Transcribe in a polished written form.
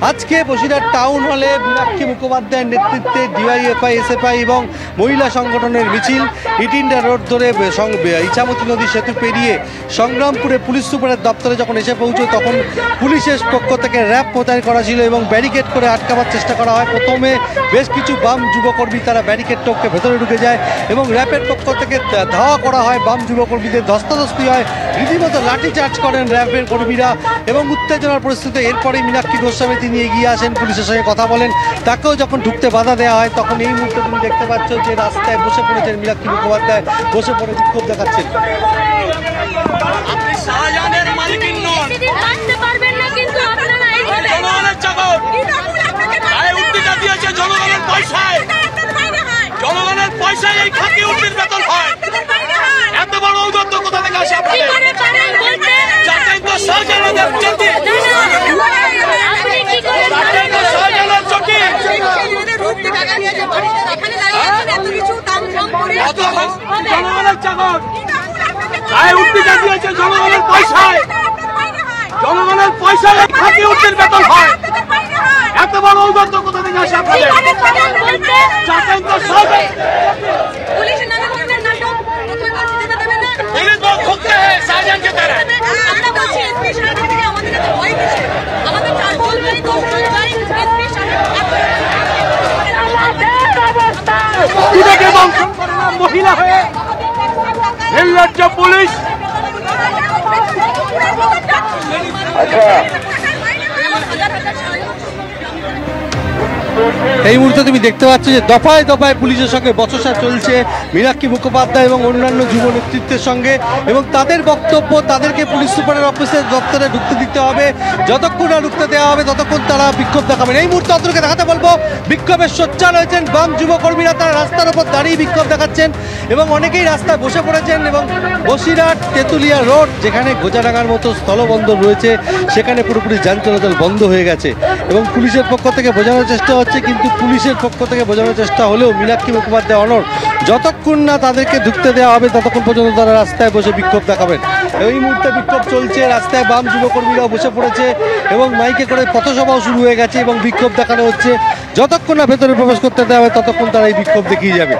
আজকে বসিরহাট টাউন হলে মীনাক্ষী মুখোপাধ্যায়ের নেতৃত্বে ডিওয়াইএফআই, এসএফআই এবং মহিলা সংগঠনের মিছিল ইটিন্ডা রোড ধরে ইছামতি নদী সেতু পেরিয়ে সংগ্রামপুরে পুলিশ সুপারের দপ্তরে যখন এসে পৌঁছে তখন পুলিশের পক্ষ থেকে র্যাব মোতায়েন করা ছিল এবং ব্যারিকেড করে আটকাবার চেষ্টা করা হয়। প্রথমে বেশ কিছু বাম যুবকর্মী তারা ব্যারিকেড টপকে ভেতরে ঢুকে যায় এবং র্যাবের পক্ষ থেকে ধাওয়া করা হয়, বাম যুবকর্মীদের ধস্তাধস্তি হয়, রীতিমতো লাঠিচার্জ করেন র্যাবের কর্মীরা এবং উত্তেজনার পরিস্থিতি। এরপরেই মীনাক্ষী গোস্বামী তিনি এগিয়ে আসেন, পুলিশের সঙ্গে কথা বলেন, তাকেও যখন ঢুকতে বাধা দেওয়া হয় তখন এই মুহূর্তে তুমি দেখতে পাচ্ছ যে রাস্তায় বসে পড়েছেন মীনাক্ষী মুখোপাধ্যায়, বসে পড়ে বিক্ষোভ দেখাচ্ছেন। জনগণের পয়সায় এই খাতি উর্দির বেতন হয়, এত বড় ঔদ্ধত্য কোথা থেকে আসে আপনাদের? জনগণের চাকর গায়ে উঠতে দিয়েছে জনগণের পয়সায়, জনগণের পয়সায় এই খাতি উর্দির বেতন হয়, এত বড় ঔদ্ধত্য কোথা থেকে আসে আপনাদের? মহিলা হয়ে নির্লজ্জ পুলিশ এই মুহূর্তে তুমি দেখতে পাচ্ছ যে দফায় দফায় পুলিশের সঙ্গে বচসা চলছে মীনাক্ষী মুখোপাধ্যায় এবং অন্যান্য যুব নেতৃত্বের সঙ্গে, এবং তাদের বক্তব্য তাদেরকে পুলিশ সুপারের অফিসের দপ্তরে ঢুকতে দিতে হবে, যতক্ষণ না ঢুকতে দেওয়া হবে ততক্ষণ তারা বিক্ষোভ দেখাবেন। এই মুহূর্তে আপনাদেরকে দেখাতে বলবো বিক্ষোভের সোচ্চার হয়েছেন বাম যুবকর্মীরা, তারা রাস্তার ওপর দাঁড়িয়ে বিক্ষোভ দেখাচ্ছেন এবং অনেকেই রাস্তায় বসে পড়েছেন এবং বসিরহাট তেঁতুলিয়া রোড যেখানে গোজাডাঙ্গার মতো স্থলবন্দর রয়েছে সেখানে পুরোপুরি যান চলাচল বন্ধ হয়ে গেছে এবং পুলিশের পক্ষ থেকে বোঝানোর চেষ্টা হচ্ছে, কিন্তু পুলিশের পক্ষ থেকে বোঝানোর চেষ্টা হলেও মীনাক্ষী মুখোপাধ্যায় অনড়, যতক্ষণ না তাদেরকে ঢুকতে দেওয়া হবে ততক্ষণ পর্যন্ত তারা রাস্তায় বসে বিক্ষোভ দেখাবেন। এই মুহূর্তে বিক্ষোভ চলছে, রাস্তায় বাম যুবকর্মীরাও বসে পড়েছে এবং মাইকে করে পথসভাও শুরু হয়ে গেছে এবং বিক্ষোভ দেখানো হচ্ছে। যতক্ষণ না ভেতরে প্রবেশ করতে দেওয়া হবে ততক্ষণ তারা এই বিক্ষোভ দেখিয়ে যাবে।